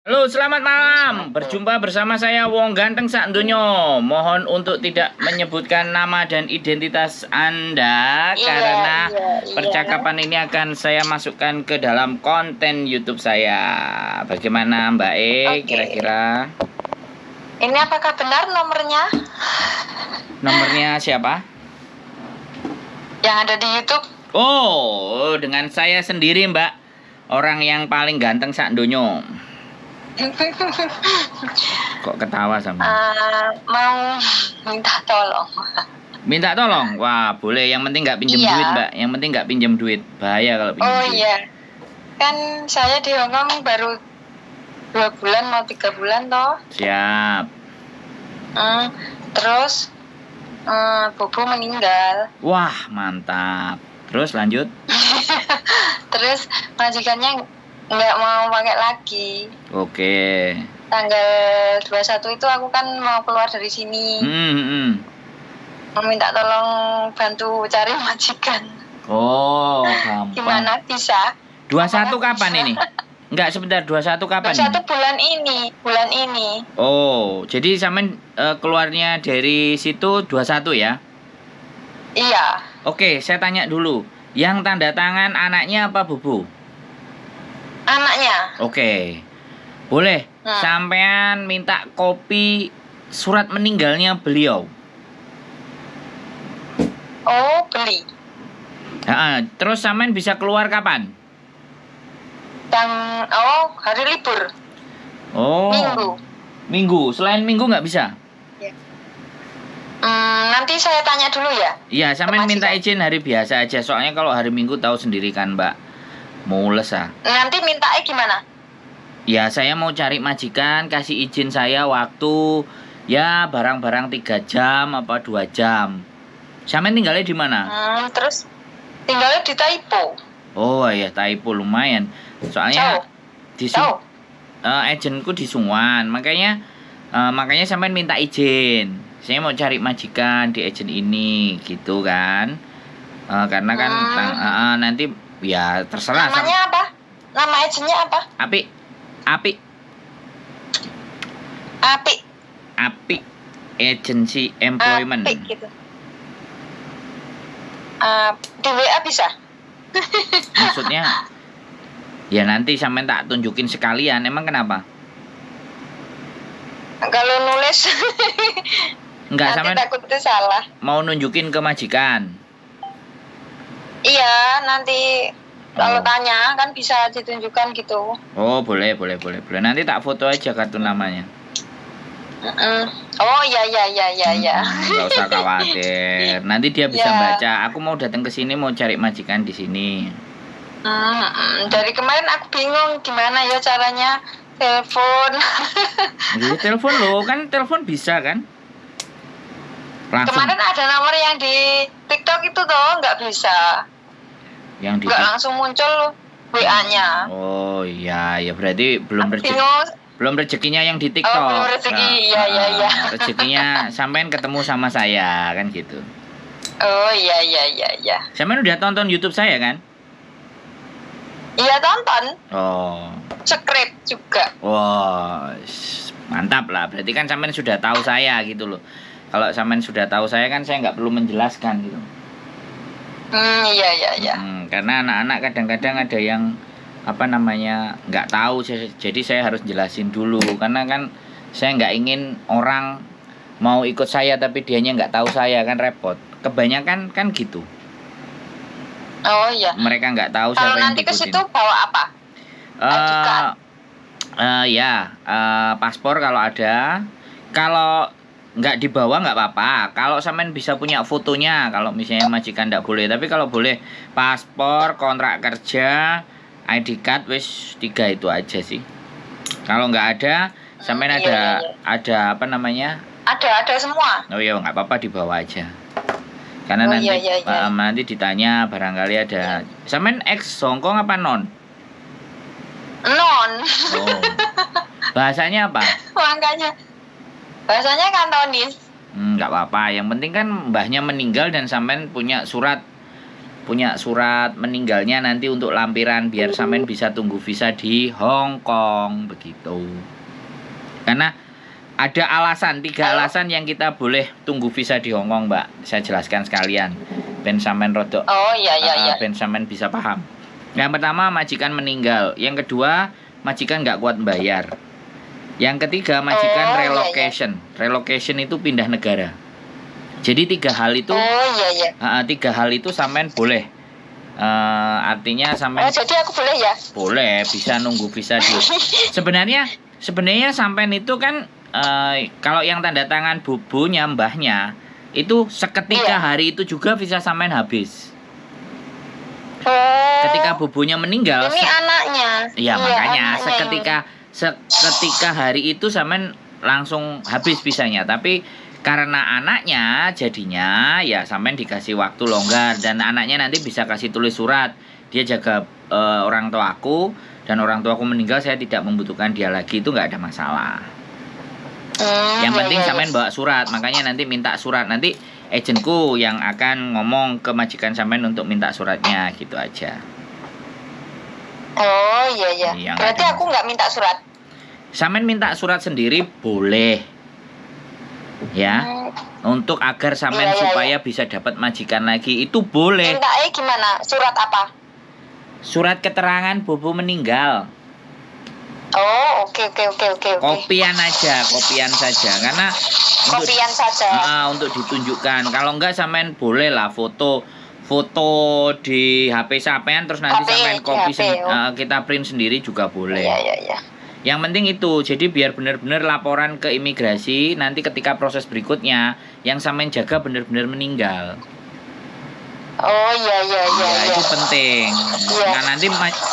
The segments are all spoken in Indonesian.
Halo, selamat malam. Berjumpa bersama saya Wong Ganteng Sak Ndonyo. Mohon untuk tidak menyebutkan nama dan identitas Anda karena percakapan ini akan saya masukkan ke dalam konten YouTube saya. Bagaimana Mbak E? Kira-kira? Ini apakah benar nomornya? Nomornya siapa? Yang ada di YouTube. Oh, dengan saya sendiri, Mbak. Orang yang paling ganteng Sak Ndonyo. Kok ketawa sama? Mau minta tolong. Minta tolong? Wah, boleh. Yang penting nggak pinjam duit, Mbak. Yang penting nggak pinjam duit. Bahaya kalau pinjam duit. Oh iya. Kan saya di Hongkong baru 2 bulan mau 3 bulan toh. Siap. Terus Bobo meninggal. Wah, mantap. Terus lanjut. Terus majikannya nggak mau pakai lagi. Oke. Tanggal 21 itu aku kan mau keluar dari sini. Mau minta tolong bantu cari majikan. Oh, gampang. Gimana bisa? 21 kapan ini? Enggak, sebentar. 21 kapan 21 ini? bulan ini. Oh, jadi sampean keluarnya dari situ 21 ya? Iya. Oke, saya tanya dulu. Yang tanda tangan anaknya apa Bubu? Anaknya. Oke. Boleh sampean minta kopi surat meninggalnya beliau. Oh, beli. Terus sampean bisa keluar kapan? Hari libur. Oh. Minggu. Selain minggu nggak bisa? Ya. Nanti saya tanya dulu ya. Iya, sampean minta izin hari biasa aja. Soalnya kalau hari Minggu tahu sendiri kan, Mbak. Mules ah. Nanti mintanya gimana? Ya, saya mau cari majikan, kasih izin saya waktu ya barang-barang 3 jam apa 2 jam. Sampean tinggalnya di mana? Terus tinggalnya di Taipo. Oh iya, Taipo lumayan. Soalnya di agentku di Sungwan, makanya sampean minta izin. Saya mau cari majikan di agent ini, gitu kan? Karena kan nanti ya terserah. Namanya apa? Nama agennya apa? Api. Agency Employment. Apik gitu. Di WA bisa? Maksudnya ya nanti sampean tak tunjukin sekalian. Emang kenapa? Kalau nulis enggak, sampean takutnya salah. Mau nunjukin ke majikan. Iya, nanti kalau tanya kan bisa ditunjukkan gitu. Oh, boleh. Nanti tak foto aja kartu namanya. Oh iya. Nggak usah khawatir. Nanti dia bisa baca. Aku mau datang ke sini mau cari majikan di sini. Dari kemarin aku bingung gimana ya caranya telepon. Jadi telepon loh, kan telepon bisa kan? Langsung. Kemarin ada nomor yang di TikTok itu toh nggak bisa. Yang nggak langsung muncul WA-nya. Oh iya, ya berarti belum rezekinya yang di TikTok. Oh, belum rezeki. Iya. Rezekinya sampean ketemu sama saya kan gitu. Oh iya. Sampean udah tonton YouTube saya kan? Iya, tonton. Oh. Subscribe juga. Wah, mantap lah. Berarti kan sampean sudah tahu saya gitu loh. Kalau sampean sudah tahu saya kan saya nggak perlu menjelaskan gitu. Iya. Karena anak-anak kadang-kadang ada yang nggak tahu, jadi saya harus jelasin dulu. Karena kan saya nggak ingin orang mau ikut saya tapi dianya nggak tahu saya, kan repot. Kebanyakan kan gitu. Oh iya. Mereka nggak tahu siapa yang ikutin. Kalau nanti ke situ bawa apa? Paspor kalau ada. Kalau nggak dibawa nggak apa-apa. Kalau sampean bisa punya fotonya, kalau misalnya majikan nggak boleh. Tapi kalau boleh paspor, kontrak kerja, ID card, wis 3 itu aja sih. Kalau nggak ada, sampean ada Ada semua. Oh iya, nggak apa-apa, dibawa aja. Karena nanti ditanya barangkali ada. Sampean ex Hongkong apa non? Non. Oh. Bahasanya apa? Makanya bahasanya Kantonis. Nggak apa-apa. Yang penting kan mbahnya meninggal dan sampean punya surat punya surat meninggalnya nanti untuk lampiran biar sampean bisa tunggu visa di Hong Kong begitu. Karena ada alasan, 3 alasan yang kita boleh tunggu visa di Hong Kong, Mbak. Saya jelaskan sekalian. Ben sampean rodok. Oh iya. Ben sampean bisa paham. Yang pertama, majikan meninggal. Yang kedua, majikan nggak kuat bayar. Yang ketiga, majikan relocation. Relocation itu pindah negara. Jadi 3 hal itu. 3 hal itu sampean boleh. Artinya sampean. Jadi aku boleh ya? Boleh, bisa nunggu visa di. Sebenarnya sampean itu kan kalau yang tanda tangan bubunya mbahnya itu seketika hari itu juga visa sampean habis. Ketika bubunya meninggal. Ini anaknya. Iya, makanya seketika hari itu sampean langsung habis visanya. Tapi karena anaknya jadinya ya sampean dikasih waktu longgar dan anaknya nanti bisa kasih tulis surat. Dia jaga orang tuaku dan orang tuaku meninggal, saya tidak membutuhkan dia lagi, itu nggak ada masalah. Yang penting sampean bawa surat, makanya nanti minta surat. Nanti agenku yang akan ngomong ke majikan sampean untuk minta suratnya, gitu aja. Oh iya. Berarti aku nggak minta surat. Sampean minta surat sendiri boleh, ya. Untuk agar sampean supaya bisa dapat majikan lagi itu boleh. Mintanya gimana? Surat apa? Surat keterangan bubu meninggal. Oh, oke. Kopian saja karena kopian saja. Untuk ditunjukkan. Kalau enggak sampean boleh lah foto di HP sampean terus nanti sampean copy kita print sendiri juga boleh. Iya. Yang penting itu, jadi biar benar-benar laporan ke imigrasi nanti ketika proses berikutnya yang sampean jaga benar-benar meninggal. Oh iya. Itu penting. Nah nanti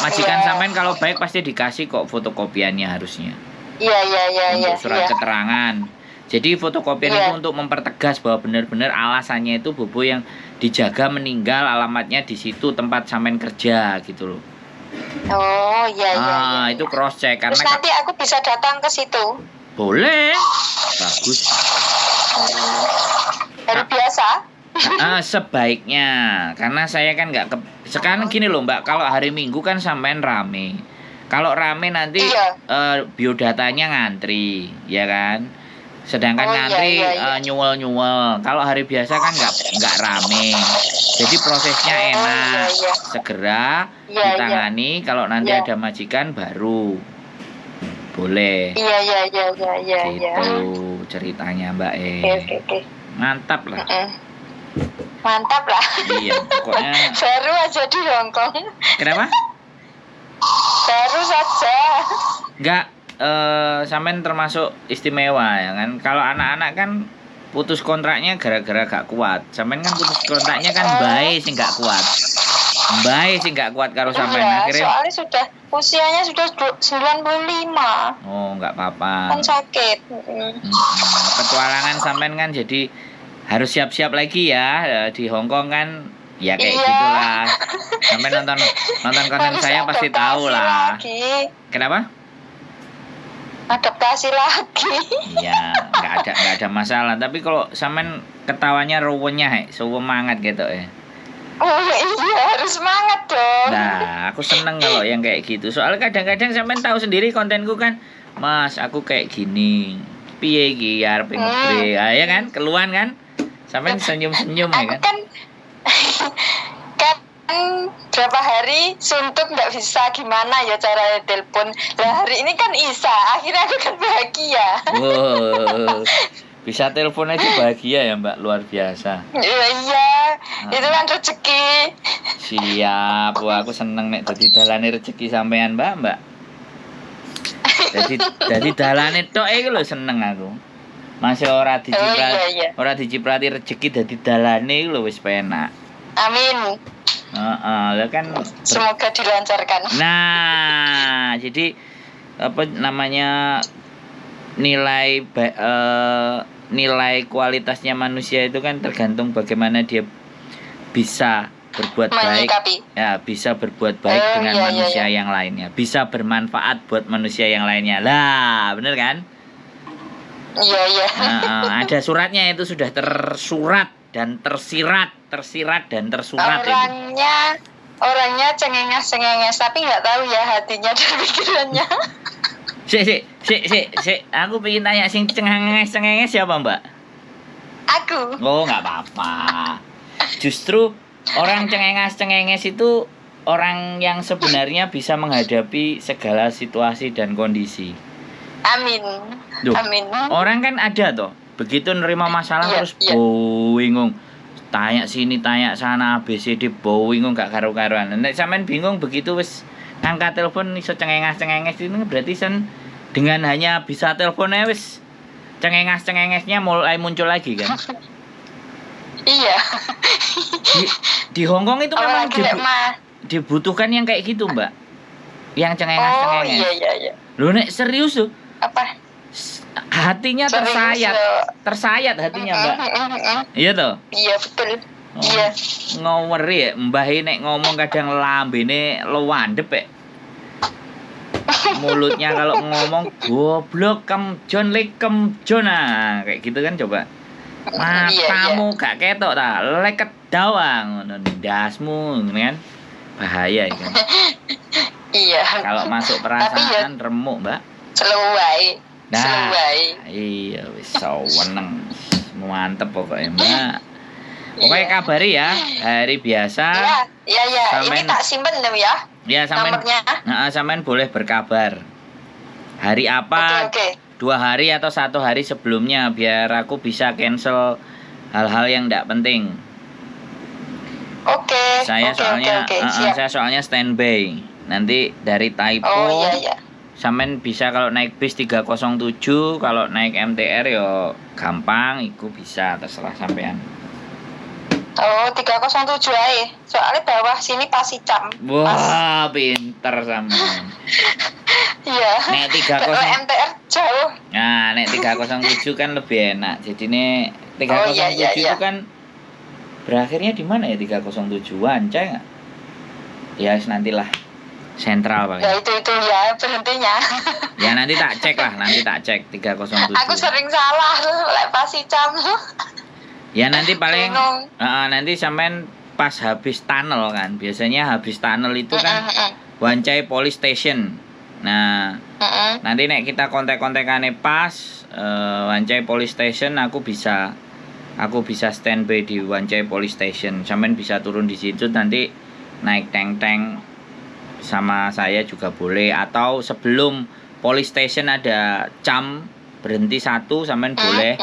majikan sampean kalau baik pasti dikasih kok fotokopiannya harusnya. Iya. Untuk surat keterangan. Jadi fotokopian itu untuk mempertegas bahwa benar-benar alasannya itu bubu yang dijaga meninggal, alamatnya di situ tempat sampean kerja gitu loh. Oh iya. Itu cross check karena. Terus nanti aku bisa datang ke situ. Boleh. Bagus. Hari biasa. Sebaiknya karena saya kan nggak sekarang gini loh Mbak, kalau hari Minggu kan sampean rame. Kalau rame nanti biodatanya ngantri, ya kan? Sedangkan ngantri nyuwel. Kalau hari biasa kan nggak rame. Jadi prosesnya enak. Segera ditangani, kalau nanti ada majikan baru boleh. Iya. Gitu ceritanya Mbak Oke. Mantap lah. Iya, pokoknya baru aja di Hong Kong. Kenapa? Baru saja. Enggak, sampean termasuk istimewa ya kan. Kalau anak-anak kan putus kontraknya gara-gara gak kuat. Sampean kan putus kontraknya kan bae sing gak kuat. Bae sing gak kuat karo sampean akhirnya. Soalnya usianya sudah 95. Oh, enggak apa-apa. Kan sakit. Petualangan sampean kan jadi harus siap-siap lagi ya di Hong Kong kan ya kayak gitulah. Sampai nonton konten saya pasti tahu lah. Kenapa? Adaptasi lagi. Iya, nggak ada masalah. Tapi kalau sampean ketawanya ruwenya semangat gitu ya. Oh iya, harus semangat dong. Nah, aku seneng kalau yang kayak gitu. Soalnya kadang-kadang sampean tahu sendiri kontenku kan, Mas, aku kayak gini. Piye iki arep ngebre. Ya kan, keluhan kan? Sampai senyum-senyum ya kan? Kan berapa hari suntuk nggak bisa gimana ya cara telepon. Lah hari ini kan Isa, akhirnya aku kan bahagia. Wow, bisa telepon aja bahagia ya Mbak, luar biasa. Iya, itu kan rezeki. Siap, wah aku seneng nek dadi dalane rezeki sampean Mbak. Dadi dalane tok iku lho seneng aku. Masih ora diciprati rezeki dadi dalane lho wis penak. Amin. Kan semoga dilancarkan. Nah, jadi apa namanya nilai kualitasnya manusia itu kan tergantung bagaimana dia bisa berbuat baik. Ya, bisa berbuat baik dengan manusia yang lainnya, bisa bermanfaat buat manusia yang lainnya. Lah, bener kan? Iya. Ada suratnya, itu sudah tersurat dan tersirat dan tersurat itu. Orangnya cengenges tapi nggak tahu ya hatinya dan pikirannya. Sik. Aku pengen tanya sing cengenges siapa, Mbak? Aku. Oh, nggak apa-apa. Justru orang cengenges itu orang yang sebenarnya bisa menghadapi segala situasi dan kondisi. Amin. Duh, Amin. orang kan ada toh, begitu nerima masalah terus bingung. Tanya sini, tanya sana, ABCD bingung gak karu-karuan. Nek sampean bingung begitu wis ngangkat telepon iso cengenges itu berarti dengan hanya bisa teleponnya wis cengengesnya mulai muncul lagi kan. Iya. Di Hongkong itu memang dibutuhkan yang kayak gitu, Mbak. Yang cengenges. Oh iya. Loh nek serius tuh. Apa? Hatinya tersayat hatinya, Mbak. Iya toh? Iya betul. Iya. Ngaweri ya, Mbah nek ngomong kadang lambene lewandep ya. Mulutnya kalau ngomong goblok kemjon nah kayak gitu kan coba. Matamu gak ketok ta, leket dawang ngono ndasmu kan. Bahaya kan. Iya. Kalau masuk perasaan remuk, Mbak. Selewai. Iya wis seneng. Mantep pokoknya, Mbak. Pokoknya kabari ya, hari biasa. Iya. Ini tak simpen dulu ya. Ya, sampean boleh berkabar. Hari apa? Oke. 2 hari atau 1 hari sebelumnya biar aku bisa cancel hal-hal yang tidak penting. Oke. Saya soalnya standby. Nanti dari Taipo. Iya. Sampean bisa kalau naik bis 307, kalau naik MTR yo gampang, iku bisa terserah sampean. Oh, 307 ae. Soalnya bawah sini Pasicam. Wah, pinter sampean. Iya. Nek 307 MTR jauh. Nah, nek 307 kan lebih enak. Jadi nek 307 itu kan berakhirnya di mana ya 307? Wancai enggak? Ya, nantilah. Sentral paling. Ya itu ya berhentinya. Ya nanti tak cek 307. Aku sering salah lek Pasicam. Ya nanti paling nanti sampean pas habis tunnel kan. Biasanya habis tunnel itu kan Wancai Police Station. Nah, nanti nek kita kontek-kontekane pas Wancai Police Station aku bisa standby di Wancai Police Station. Sampean bisa turun di situ nanti naik tank sama saya juga boleh, atau sebelum Police Station ada cam berhenti 1 sampean boleh.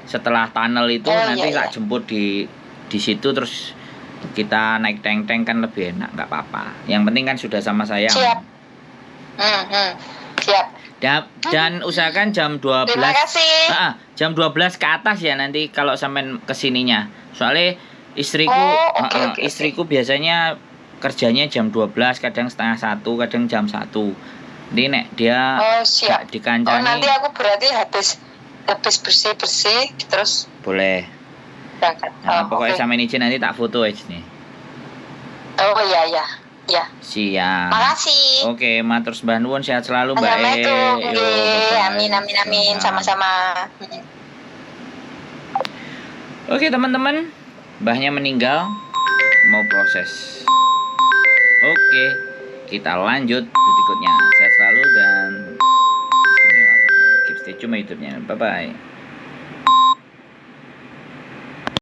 Setelah tunnel itu nanti tak jemput di situ terus kita naik tank kan lebih enak, nggak apa-apa. Yang penting kan sudah sama saya. Siap. Siap. Dan usahakan jam 12. Terima kasih. Jam 12 ke atas ya nanti kalau sampean kesininya. Soalnya istriku biasanya kerjanya jam 12, kadang setengah 1, kadang jam 1. Jadi nek dia siap. dikancani. Nanti aku berarti habis bersih terus boleh. Nah, pokoknya sampean izin nanti tak foto aja nih. Oh iya. Siap. Makasih. Oke, matur sembah nuwun, sehat selalu Mbak. Amin. Sama-sama. Oke, teman-teman. Mbahnya meninggal, mau proses. Oke, kita lanjut berikutnya. Sehat selalu dan istimewa. Keep stay tune YouTube-nya. Bye-bye.